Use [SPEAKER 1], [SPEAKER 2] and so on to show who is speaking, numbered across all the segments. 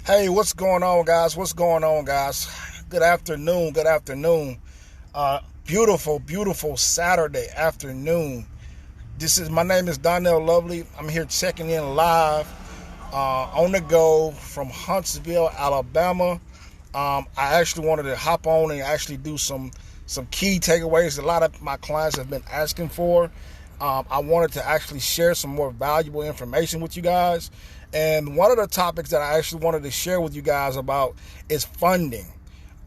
[SPEAKER 1] Hey, what's going on, guys? What's going on, guys? Good afternoon. Good afternoon. Beautiful, beautiful Saturday afternoon. My name is Donnell Lovely. I'm here checking in live on the go from Huntsville, Alabama. I actually wanted to hop on and actually do some key takeaways. A lot of my clients have been asking for. I wanted to actually share some more valuable information with you guys. And one of the topics that I actually wanted to share with you guys about is funding.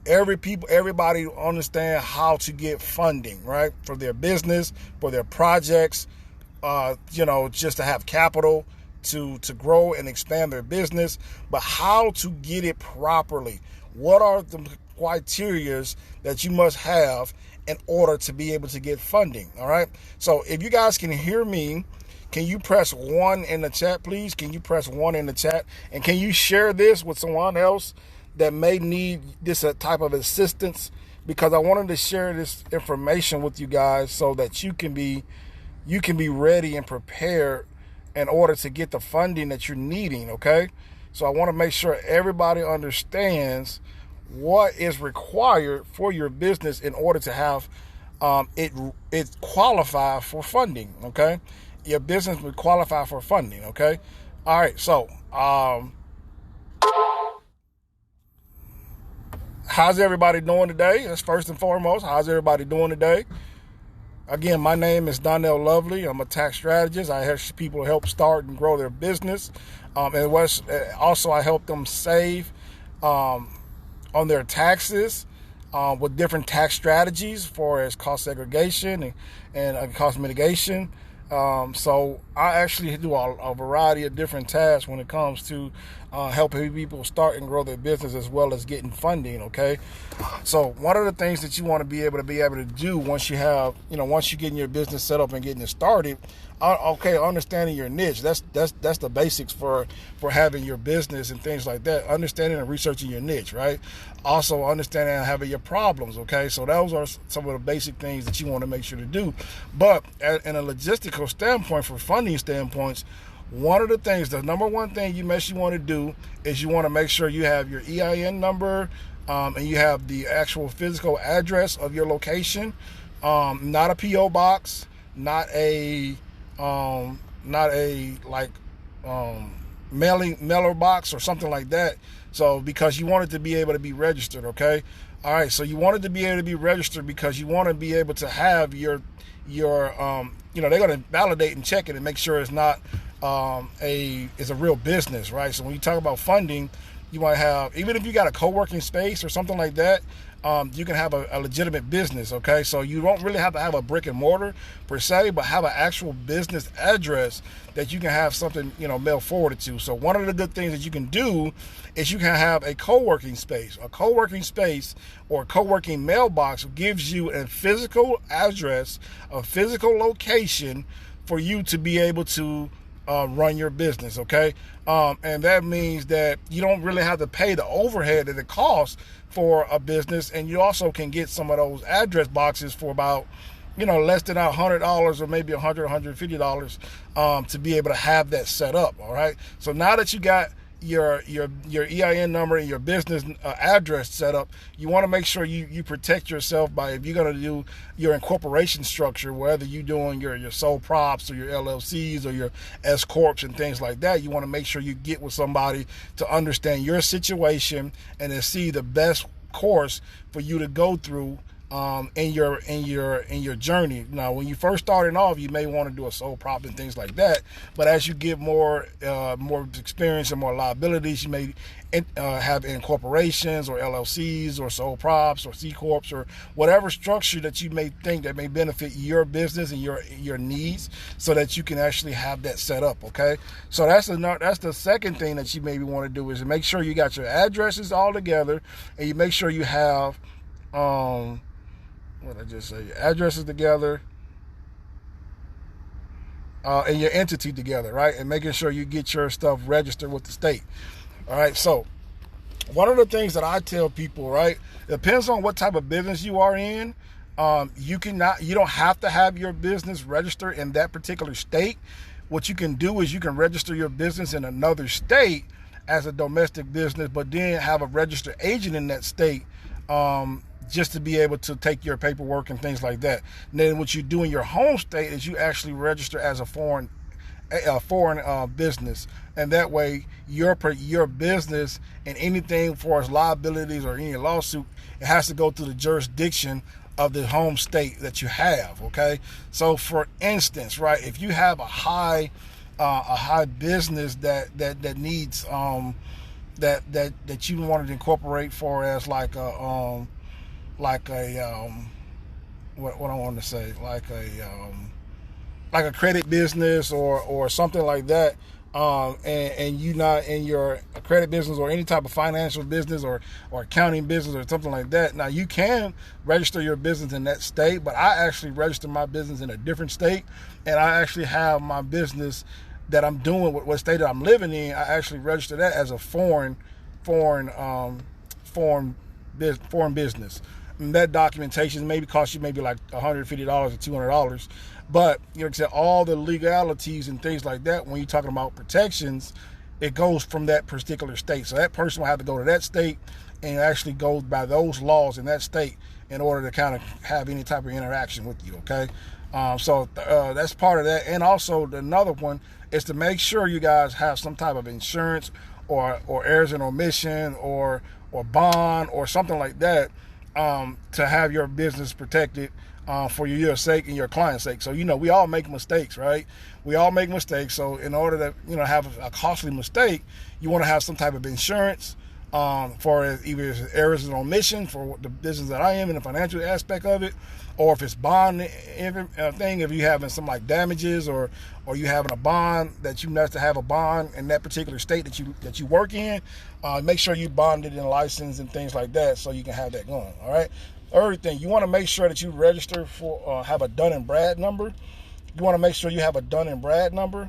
[SPEAKER 1] Everybody understand how to get funding, right? For their business, for their projects, just to have capital to grow and expand their business, but how to get it properly. What are the criterias that you must have in order to be able to get funding? All right. So if you guys can hear me, can you press 1 in the chat, please? Can you press 1 in the chat? And can you share this with someone else that may need this type of assistance? Because I wanted to share this information with you guys so that you can be ready and prepared in order to get the funding that you're needing, okay? So I want to make sure everybody understands what is required for your business in order to have it qualify for funding, okay? Your business would qualify for funding, okay? All right, so how's everybody doing today? That's first and foremost. How's everybody doing today? Again, my name is Donnell Lovely. I'm a tax strategist. I help people help start and grow their business. And also I help them save on their taxes with different tax strategies for as cost segregation and cost mitigation. So I actually do a variety of different tasks when it comes to helping people start and grow their business as well as getting funding. Okay, so one of the things that you want to be able to do once you get your business set up and getting it started, understanding your niche. That's the basics for having your business and things like that. Understanding and researching your niche, right? Also understanding and having your problems. Okay, so those are some of the basic things that you want to make sure to do. But in a logistical standpoint, for funding standpoints, one of the things, the number one thing you want to do is you want to make sure you have your EIN number and you have the actual physical address of your location, not a PO box, not a mailer box or something like that. So because you want it to be able to be registered, okay? All right, so you want it to be able to be registered because you want to be able to have your they're going to validate and check it and make sure it's not it's a real business, right? So when you talk about funding, you might have, even if you got a co-working space or something like that, you can have a legitimate business, okay? So you don't really have to have a brick and mortar per se, but have an actual business address that you can have something, mail forwarded to. So one of the good things that you can do is you can have a co-working space. A co-working space or a co-working mailbox gives you a physical address, a physical location for you to be able to run your business, okay? And that means that you don't really have to pay the overhead that it costs for a business, and you also can get some of those address boxes for about, less than $100 or maybe $100, $150 to be able to have that set up, all right? So now that you got your EIN number and your business address set up, you want to make sure you protect yourself by, if you're going to do your incorporation structure, whether you're doing your sole props or your LLCs or your S corps and things like that, you want to make sure you get with somebody to understand your situation and to see the best course for you to go through in your journey. Now, when you first starting off, you may want to do a sole prop and things like that. But as you get more experience and more liabilities, you may have incorporations or LLCs or sole props or C corps or whatever structure that you may think that may benefit your business and your needs, so that you can actually have that set up. Okay, so that's the second thing that you maybe want to do, is to make sure you got your addresses all together, and you make sure you have what did I just say? Your addresses together, and your entity together, right? And making sure you get your stuff registered with the state. All right. So one of the things that I tell people, right, it depends on what type of business you are in. You don't have to have your business registered in that particular state. What you can do is you can register your business in another state as a domestic business, but then have a registered agent in that state, just to be able to take your paperwork and things like that. And then what you do in your home state is you actually register as a foreign business, and that way your business and anything for its liabilities or any lawsuit, it has to go through the jurisdiction of the home state that you have. Okay, so for instance, right, if you have a high business that needs that you wanted to incorporate for as like a what I want to say, like a credit business or something like that, and you not in your credit business or any type of financial business or accounting business or something like that. Now you can register your business in that state, but I actually register my business in a different state, and I actually have my business that I'm doing with what state that I'm living in. I actually register that as a foreign business. And that documentation maybe cost you maybe like $150 or $200, but you know, like I said, all the legalities and things like that, when you're talking about protections, it goes from that particular state. So that person will have to go to that state and actually go by those laws in that state in order to kind of have any type of interaction with you. Okay, so that's part of that. And also another one is to make sure you guys have some type of insurance or errors and omission or bond or something like that, to have your business protected, for your sake and your client's sake. So, we all make mistakes, right? We all make mistakes. So in order to, have a costly mistake, you want to have some type of insurance, for either errors and omission for the business that I am in the financial aspect of it, or if it's bond thing, if you're having some like damages or you having a bond that you have to have a bond in that particular state that you work in, make sure you bonded and licensed and things like that so you can have that going. All right. Everything you want to make sure that you register for, have a Dun and Brad number. You want to make sure you have a Dun and Brad number.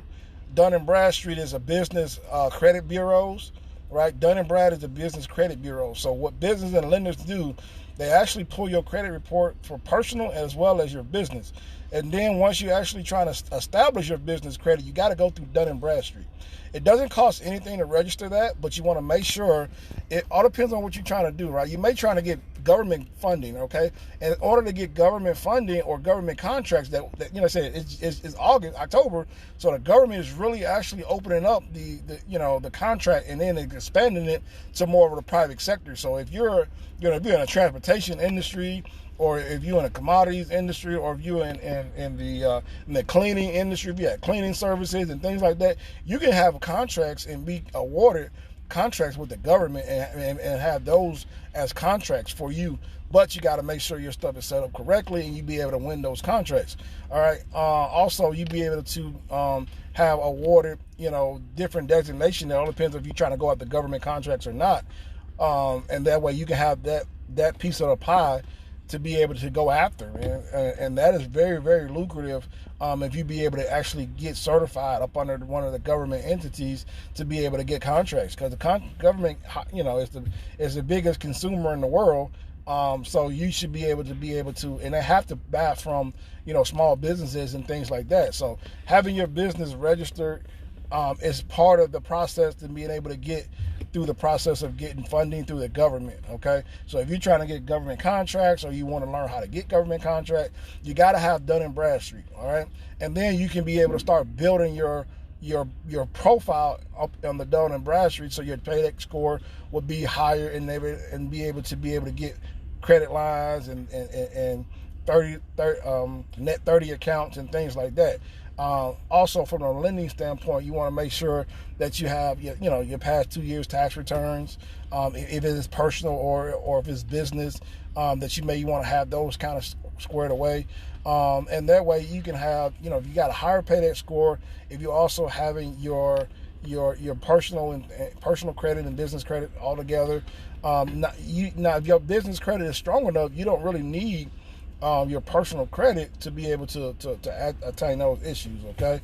[SPEAKER 1] Dun and Bradstreet is a business credit bureaus, right? Dun and Brad is a business credit bureau. So what business and lenders do, they actually pull your credit report for personal as well as your business. And then once you actually try to establish your business credit, you got to go through Dun and Bradstreet. It doesn't cost anything to register that, but you want to make sure, it all depends on what you're trying to do, right? You may try to get government funding, okay? And in order to get government funding or government contracts that it's August, October, so the government is really actually opening up the contract and then expanding it to more of the private sector. So if you're going to be in a transportation industry, or if you're in a commodities industry, or if you're in the cleaning industry, if you have cleaning services and things like that, you can have contracts and be awarded contracts with the government and have those as contracts for you. But you got to make sure your stuff is set up correctly and you be able to win those contracts. All right. Also, you be able to have awarded, different designation. It all depends if you're trying to go after government contracts or not. And that way you can have that piece of the pie to be able to go after, and that is very, very lucrative, if you be able to actually get certified up under one of the government entities to be able to get contracts, because the government, is the biggest consumer in the world. So you should be able to, and they have to buy from, small businesses and things like that. So having your business registered is part of the process to being able to get through the process of getting funding through the government. Okay, so if you're trying to get government contracts or you want to learn how to get government contracts, you got to have Dun and Bradstreet. All right, and then you can be able to start building your profile up on the Dun and Bradstreet, so your paydex score will be higher and be able to get credit lines and 30 net 30 accounts and things like that. Also, from a lending standpoint, you want to make sure that you have your past 2 years tax returns, if it is personal or if it's business, that you want to have those kind of squared away, and that way you can have, if you got a higher paydex score, if you're also having your personal and personal credit and business credit all together. Now if your business credit is strong enough, you don't really need your personal credit to be able to attain those issues. Okay.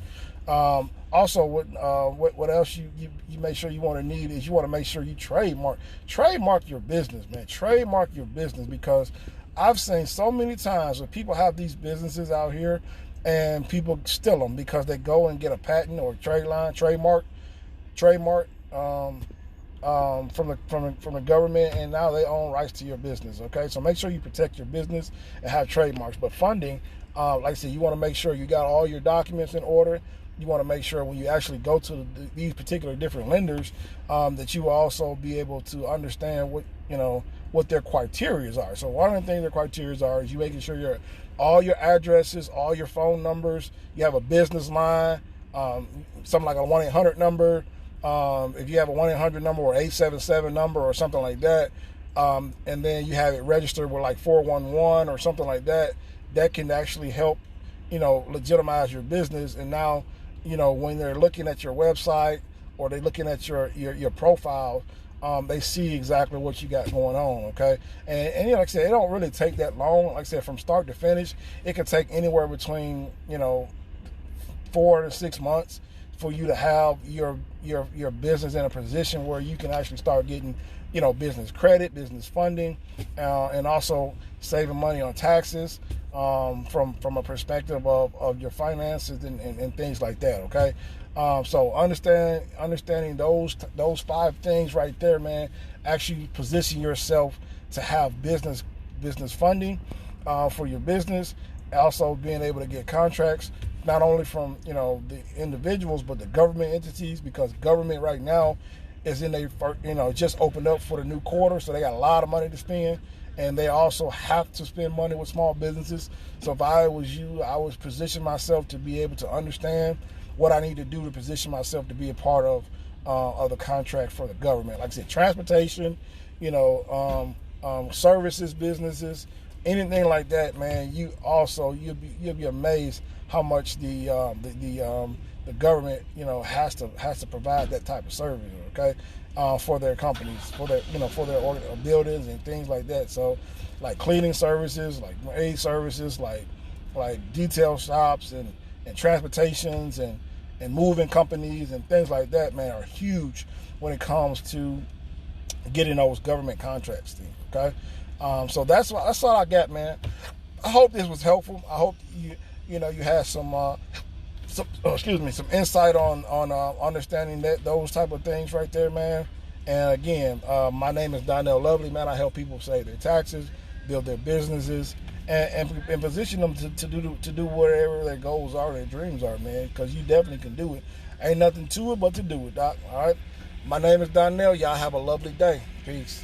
[SPEAKER 1] Also, what else you make sure you want to need is you want to make sure you trademark your business, man. Trademark your business, because I've seen so many times where people have these businesses out here and people steal them because they go and get a patent or trademark, from the government, and now they own rights to your business. Okay, so make sure you protect your business and have trademarks. But funding, like I said, you want to make sure you got all your documents in order. You want to make sure when you actually go to these particular different lenders, that you will also be able to understand what their criteria are. So one of the things their criteria are is you making sure all your addresses, all your phone numbers, you have a business line, something like a 1-800 number. If you have a 1-800 number or 877 number or something like that, and then you have it registered with like 411 or something like that, that can actually help, legitimize your business. And now, when they're looking at your website or they're looking at your profile, they see exactly what you got going on, okay? And like I said, it don't really take that long. Like I said, from start to finish, it can take anywhere between, 4 to 6 months for you to have your business in a position where you can actually start getting, business credit, business funding, and also saving money on taxes, from a perspective of your finances and things like that. Okay, so understanding those 5 things right there, man. Actually position yourself to have business funding for your business. Also being able to get contracts, not only from the individuals but the government entities, because government right now is in a just opened up for the new quarter, so they got a lot of money to spend, and they also have to spend money with small businesses. So if I was you, I would position myself to be able to understand what I need to do to position myself to be a part of the contract for the government. Like I said, transportation, services, businesses, anything like that, man. You'll be amazed how much the government has to provide that type of service, okay, for their companies, for their buildings and things like that. So like cleaning services, like aid services, like detail shops and transportations and moving companies and things like that, man, are huge when it comes to getting those government contracts, okay? So that's all I got, man. I hope this was helpful. I hope you had some insight on understanding those type of things right there, man. And again, my name is Donnell Lovely, man. I help people save their taxes, build their businesses, and position them to do whatever their goals are, their dreams are, man. Because you definitely can do it. Ain't nothing to it but to do it, Doc. All right. My name is Donnell. Y'all have a lovely day. Peace.